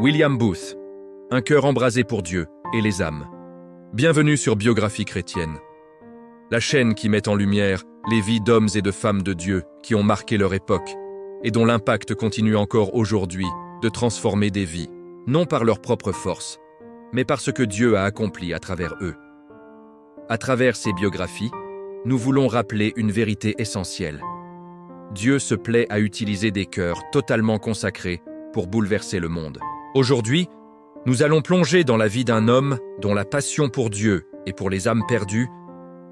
William Booth, un cœur embrasé pour Dieu et les âmes. Bienvenue sur Biographie chrétienne, la chaîne qui met en lumière les vies d'hommes et de femmes de Dieu qui ont marqué leur époque et dont l'impact continue encore aujourd'hui de transformer des vies, non par leur propre force, mais par ce que Dieu a accompli à travers eux. À travers ces biographies, nous voulons rappeler une vérité essentielle. Dieu se plaît à utiliser des cœurs totalement consacrés pour bouleverser le monde. Aujourd'hui, nous allons plonger dans la vie d'un homme dont la passion pour Dieu et pour les âmes perdues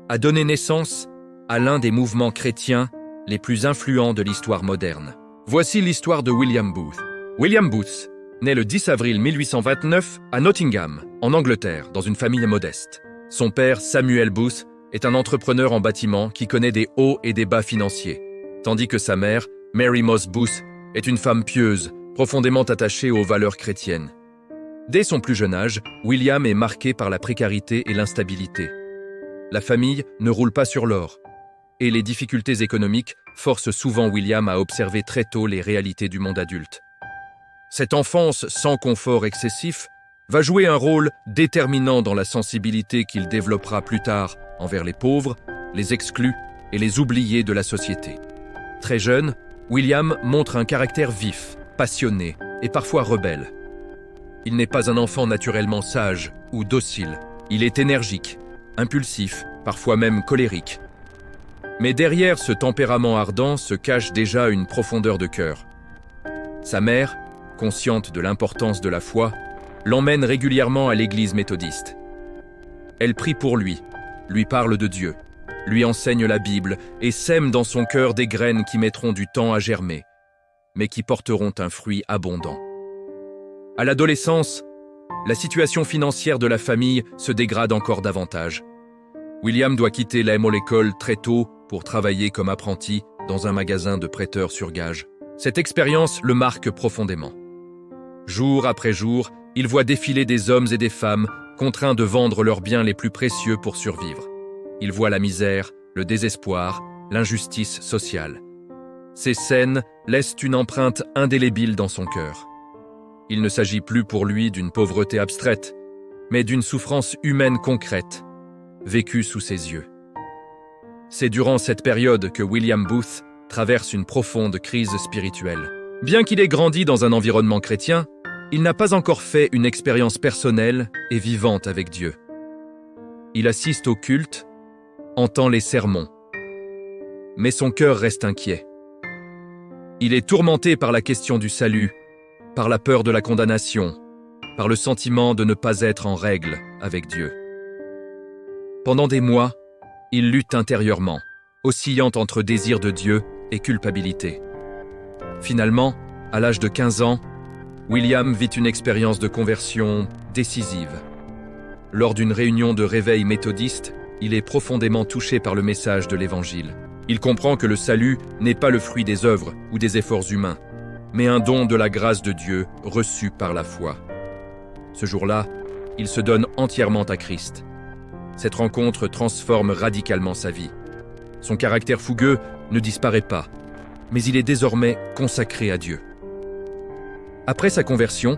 a donné naissance à l'un des mouvements chrétiens les plus influents de l'histoire moderne. Voici l'histoire de William Booth. William Booth naît le 10 avril 1829 à Nottingham, en Angleterre, dans une famille modeste. Son père, Samuel Booth, est un entrepreneur en bâtiment qui connaît des hauts et des bas financiers, tandis que sa mère, Mary Moss Booth, est une femme pieuse, profondément attachée aux valeurs chrétiennes. Dès son plus jeune âge, William est marqué par la précarité et l'instabilité. La famille ne roule pas sur l'or, et les difficultés économiques forcent souvent William à observer très tôt les réalités du monde adulte. Cette enfance sans confort excessif va jouer un rôle déterminant dans la sensibilité qu'il développera plus tard envers les pauvres, les exclus et les oubliés de la société. Très jeune, William montre un caractère vif, passionné et parfois rebelle. Il n'est pas un enfant naturellement sage ou docile. Il est énergique, impulsif, parfois même colérique. Mais derrière ce tempérament ardent se cache déjà une profondeur de cœur. Sa mère, consciente de l'importance de la foi, l'emmène régulièrement à l'église méthodiste. Elle prie pour lui parle de Dieu, lui enseigne la Bible et sème dans son cœur des graines qui mettront du temps à germer, mais qui porteront un fruit abondant. À l'adolescence, la situation financière de la famille se dégrade encore davantage. William doit quitter la école très tôt pour travailler comme apprenti dans un magasin de prêteurs sur gage. Cette expérience le marque profondément. Jour après jour, il voit défiler des hommes et des femmes contraints de vendre leurs biens les plus précieux pour survivre. Il voit la misère, le désespoir, l'injustice sociale. Ces scènes laissent une empreinte indélébile dans son cœur. Il ne s'agit plus pour lui d'une pauvreté abstraite, mais d'une souffrance humaine concrète, vécue sous ses yeux. C'est durant cette période que William Booth traverse une profonde crise spirituelle. Bien qu'il ait grandi dans un environnement chrétien, il n'a pas encore fait une expérience personnelle et vivante avec Dieu. Il assiste au culte, entend les sermons, mais son cœur reste inquiet. Il est tourmenté par la question du salut, par la peur de la condamnation, par le sentiment de ne pas être en règle avec Dieu. Pendant des mois, il lutte intérieurement, oscillant entre désir de Dieu et culpabilité. Finalement, à l'âge de 15 ans, William vit une expérience de conversion décisive. Lors d'une réunion de réveil méthodiste, il est profondément touché par le message de l'Évangile. Il comprend que le salut n'est pas le fruit des œuvres ou des efforts humains, mais un don de la grâce de Dieu reçu par la foi. Ce jour-là, il se donne entièrement à Christ. Cette rencontre transforme radicalement sa vie. Son caractère fougueux ne disparaît pas, mais il est désormais consacré à Dieu. Après sa conversion,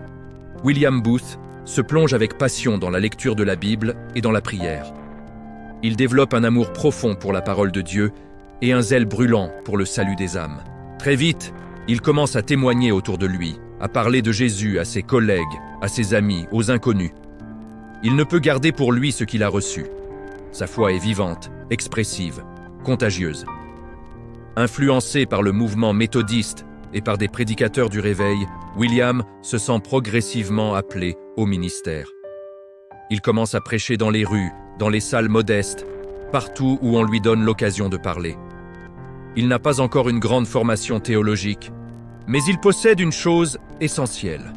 William Booth se plonge avec passion dans la lecture de la Bible et dans la prière. Il développe un amour profond pour la parole de Dieu et un zèle brûlant pour le salut des âmes. Très vite, il commence à témoigner autour de lui, à parler de Jésus à ses collègues, à ses amis, aux inconnus. Il ne peut garder pour lui ce qu'il a reçu. Sa foi est vivante, expressive, contagieuse. Influencé par le mouvement méthodiste et par des prédicateurs du réveil, William se sent progressivement appelé au ministère. Il commence à prêcher dans les rues, dans les salles modestes, partout où on lui donne l'occasion de parler. Il n'a pas encore une grande formation théologique, mais il possède une chose essentielle: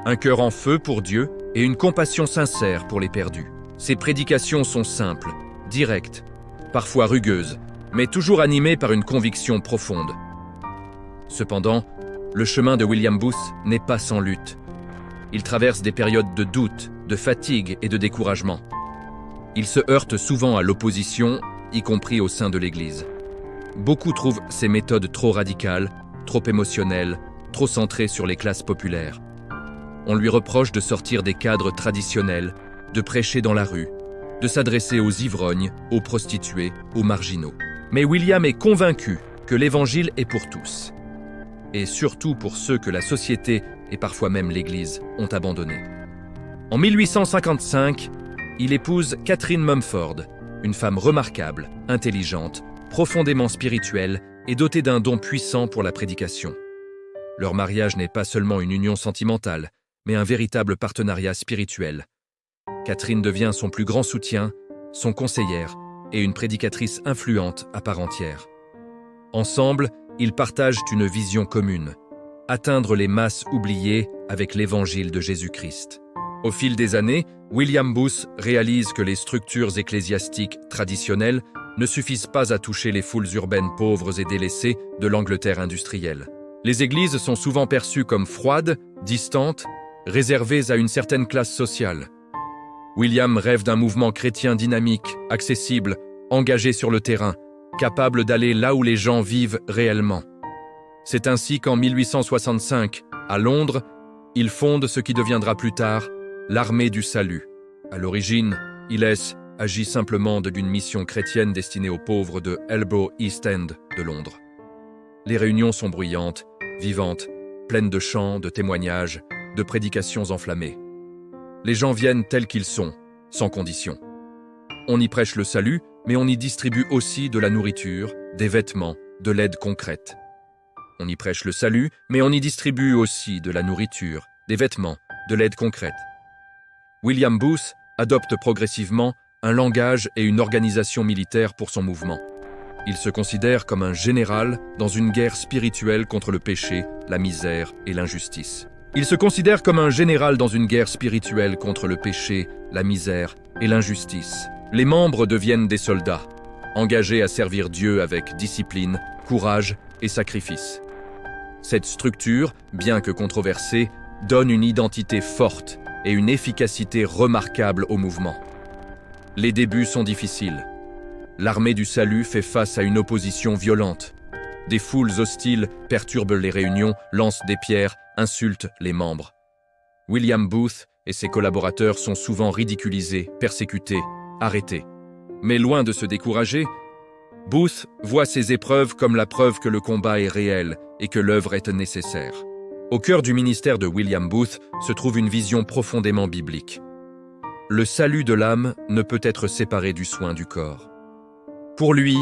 un cœur en feu pour Dieu et une compassion sincère pour les perdus. Ses prédications sont simples, directes, parfois rugueuses, mais toujours animées par une conviction profonde. Cependant, le chemin de William Booth n'est pas sans lutte. Il traverse des périodes de doute, de fatigue et de découragement. Il se heurte souvent à l'opposition, y compris au sein de l'Église. Beaucoup trouvent ses méthodes trop radicales, trop émotionnelles, trop centrées sur les classes populaires. on lui reproche de sortir des cadres traditionnels, de prêcher dans la rue, de s'adresser aux ivrognes, aux prostituées, aux marginaux. Mais William est convaincu que l'Évangile est pour tous, et surtout pour ceux que la société et parfois même l'Église ont abandonnés. En 1855, il épouse Catherine Mumford, une femme remarquable, intelligente, profondément spirituelle et dotée d'un don puissant pour la prédication. Leur mariage n'est pas seulement une union sentimentale, mais un véritable partenariat spirituel. Catherine devient son plus grand soutien, son conseillère et une prédicatrice influente à part entière. Ensemble, ils partagent une vision commune, atteindre les masses oubliées avec l'évangile de Jésus-Christ. Au fil des années, William Booth réalise que les structures ecclésiastiques traditionnelles ne suffisent pas à toucher les foules urbaines pauvres et délaissées de l'Angleterre industrielle. Les églises sont souvent perçues comme froides, distantes, réservées à une certaine classe sociale. William rêve d'un mouvement chrétien dynamique, accessible, engagé sur le terrain, capable d'aller là où les gens vivent réellement. C'est ainsi qu'en 1865, à Londres, il fonde ce qui deviendra plus tard l'Armée du Salut. À l'origine, ILS agit simplement d'une mission chrétienne destinée aux pauvres de Elbow East End de Londres. Les réunions sont bruyantes, vivantes, pleines de chants, de témoignages, de prédications enflammées. Les gens viennent tels qu'ils sont, sans condition. On y prêche le salut, mais on y distribue aussi de la nourriture, des vêtements, de l'aide concrète. On y prêche le salut, mais on y distribue aussi de la nourriture, des vêtements, de l'aide concrète. William Booth adopte progressivement un langage et une organisation militaire pour son mouvement. Il se considère comme un général dans une guerre spirituelle contre le péché, la misère et l'injustice. Il se considère comme un général dans une guerre spirituelle contre le péché, la misère et l'injustice. Les membres deviennent des soldats, engagés à servir Dieu avec discipline, courage et sacrifice. Cette structure, bien que controversée, donne une identité forte et une efficacité remarquable au mouvement. Les débuts sont difficiles. L'Armée du Salut fait face à une opposition violente. Des foules hostiles perturbent les réunions, lancent des pierres, insultent les membres. William Booth et ses collaborateurs sont souvent ridiculisés, persécutés, arrêtés. Mais loin de se décourager, Booth voit ces épreuves comme la preuve que le combat est réel et que l'œuvre est nécessaire. Au cœur du ministère de William Booth se trouve une vision profondément biblique. Le salut de l'âme ne peut être séparé du soin du corps. Pour lui,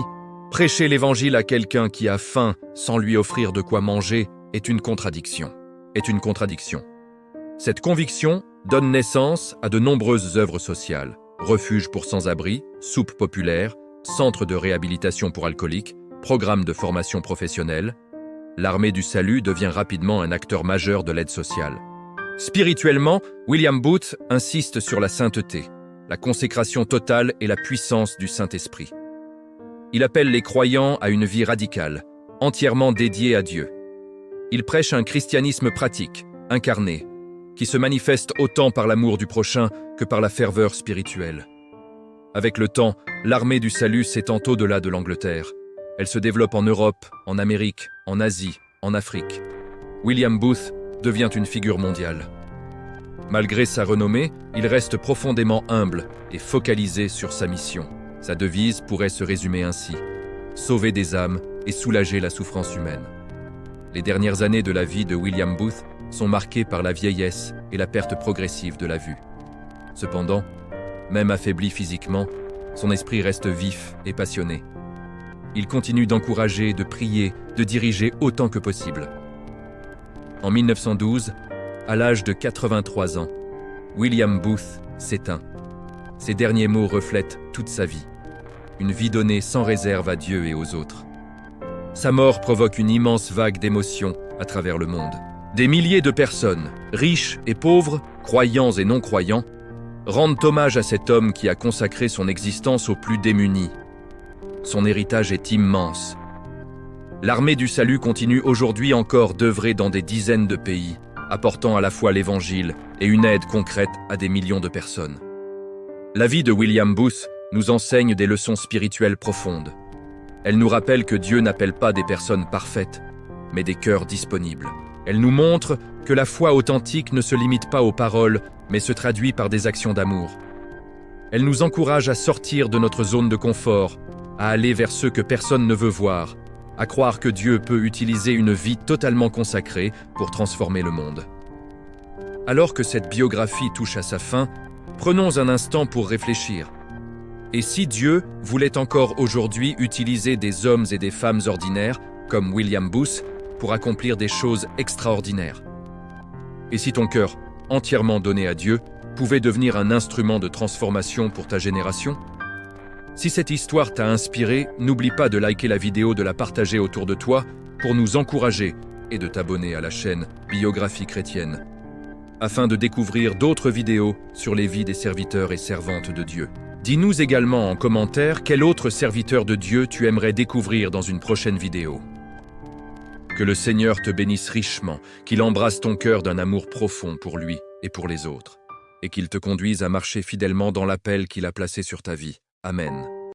prêcher l'évangile à quelqu'un qui a faim sans lui offrir de quoi manger est une contradiction. Cette conviction donne naissance à de nombreuses œuvres sociales, refuges pour sans-abri, soupes populaires, centres de réhabilitation pour alcooliques, programmes de formation professionnelle. L'Armée du Salut devient rapidement un acteur majeur de l'aide sociale. Spirituellement, William Booth insiste sur la sainteté, la consécration totale et la puissance du Saint-Esprit. Il appelle les croyants à une vie radicale, entièrement dédiée à Dieu. Il prêche un christianisme pratique, incarné, qui se manifeste autant par l'amour du prochain que par la ferveur spirituelle. Avec le temps, l'Armée du Salut s'étend au-delà de l'Angleterre. Elle se développe en Europe, en Amérique, en Asie, en Afrique. William Booth devient une figure mondiale. Malgré sa renommée, il reste profondément humble et focalisé sur sa mission. Sa devise pourrait se résumer ainsi: sauver des âmes et soulager la souffrance humaine. Les dernières années de la vie de William Booth sont marquées par la vieillesse et la perte progressive de la vue. Cependant, même affaibli physiquement, son esprit reste vif et passionné. Il continue d'encourager, de prier, de diriger autant que possible. En 1912, à l'âge de 83 ans, William Booth s'éteint. Ses derniers mots reflètent toute sa vie. Une vie donnée sans réserve à Dieu et aux autres. Sa mort provoque une immense vague d'émotions à travers le monde. Des milliers de personnes, riches et pauvres, croyants et non-croyants, rendent hommage à cet homme qui a consacré son existence aux plus démunis. Son héritage est immense. L'Armée du Salut continue aujourd'hui encore d'œuvrer dans des dizaines de pays, apportant à la fois l'Évangile et une aide concrète à des millions de personnes. La vie de William Booth nous enseigne des leçons spirituelles profondes. Elle nous rappelle que Dieu n'appelle pas des personnes parfaites, mais des cœurs disponibles. Elle nous montre que la foi authentique ne se limite pas aux paroles, mais se traduit par des actions d'amour. Elle nous encourage à sortir de notre zone de confort, à aller vers ceux que personne ne veut voir, à croire que Dieu peut utiliser une vie totalement consacrée pour transformer le monde. Alors que cette biographie touche à sa fin, prenons un instant pour réfléchir. Et si Dieu voulait encore aujourd'hui utiliser des hommes et des femmes ordinaires, comme William Booth, pour accomplir des choses extraordinaires? Et si ton cœur, entièrement donné à Dieu, pouvait devenir un instrument de transformation pour ta génération? Si cette histoire t'a inspiré, n'oublie pas de liker la vidéo, de la partager autour de toi pour nous encourager et de t'abonner à la chaîne Biographie chrétienne, afin de découvrir d'autres vidéos sur les vies des serviteurs et servantes de Dieu. Dis-nous également en commentaire quel autre serviteur de Dieu tu aimerais découvrir dans une prochaine vidéo. Que le Seigneur te bénisse richement, qu'il embrasse ton cœur d'un amour profond pour lui et pour les autres, et qu'il te conduise à marcher fidèlement dans l'appel qu'il a placé sur ta vie. Amen.